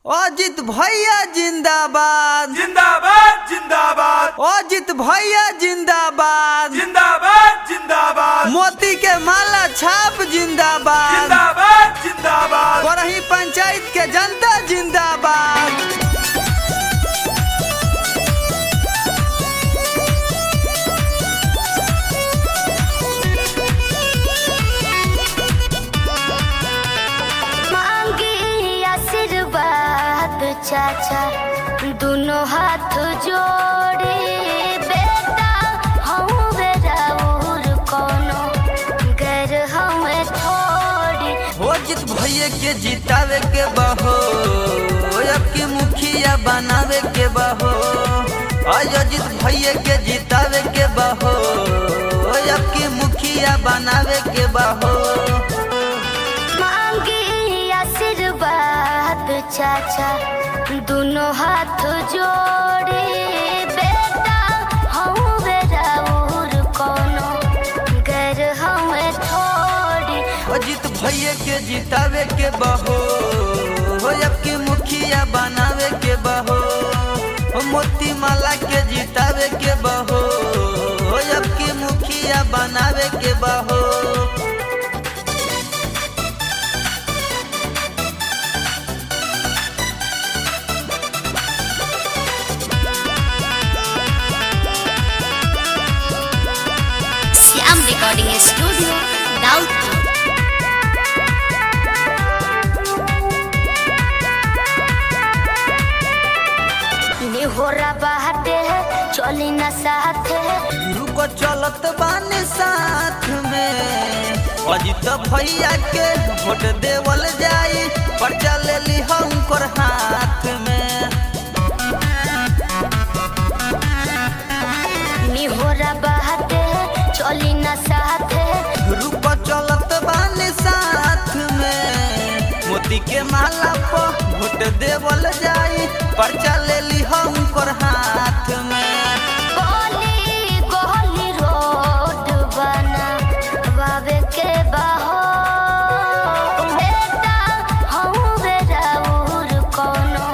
अजित भैया जिंदाबाद जिंदाबाद जिंदाबाद अजित भैया जिंदाबाद जिंदाबाद जिंदाबाद मोती के माला छाप जिंदाबाद जिंदाबाद जिंदाबाद करही पंचायत के जनता जिंदाबाद। चाचा दोनों हाथ जोड़े बेटा हम बेराउर कोनो गैर हमें थोड़ी। अजित भैया के जितावे के बहो अब की मुखिया बनावे के बहो अजित भैया के जितावे के बहो अब की मुखिया बनावे के बहो। मांगी आशीर्वाद चाचा दोनों हाथ जोड़े बेटा हम बेराउर कोनो गैर हमें थोड़ी। अजित भैया के जितावे के बहो अब की मुखिया बनावे के बहो मोती माला के जितावे के बहो अब की मुखिया बनावे के बहो। Recording studio Daudpur. निहोरा बाटे चली न साथ रुको चलत बाने साथ में अजित भैया के वोट देवल जाई पर्चा ले ली हमकर हाथ में। निहोरा बाटे चली न साथ रुको चलत बाने साथ में मोती के माला पर वोट देवल जाई पर्चा ले ली हमकर हाथ में। गोली गोली रोड बना बाबे के बहो बेटा हम बेराउर कोनो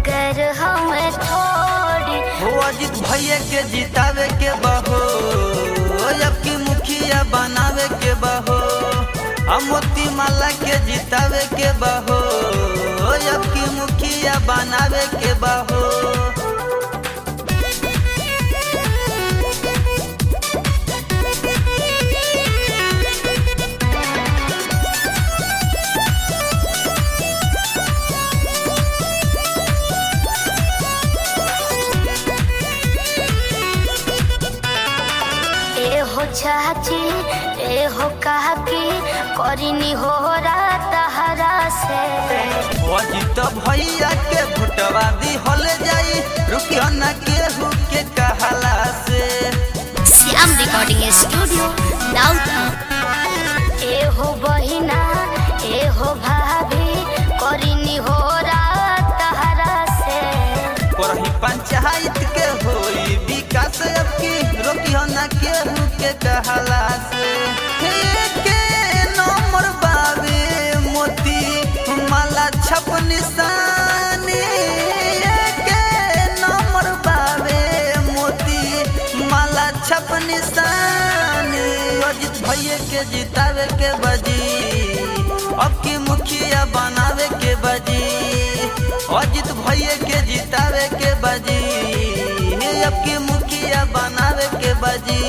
गैर हमें थोड़ी। अजित भैया के जितावे के बहो अब की मुखिया बनावे के बहो मोती माला के जितावे के बहो अब की मुखिया बनावे के बहो। हो चाची ए हो काकी करिनी हो तहरा से अजित भैया के भोटवा दी हल जाई रुकियो न केहू के कहला से। Shyam recording studio Daudpur. ए हो बहिना ए हो भाभी करिनी हो तहरा से करही पंचायत के होई विकास अब की रोकियो न केहू के कहला से। के नंबर बाबे मोती माला छप निशानी के नंबर बाबे मोती माला छप निशानी अजित भैया के जितावे के बजी अब की मुखिया बनावे के बजी अजित भैया के जितावे के बजी अब की मुखिया बनावे के बजी।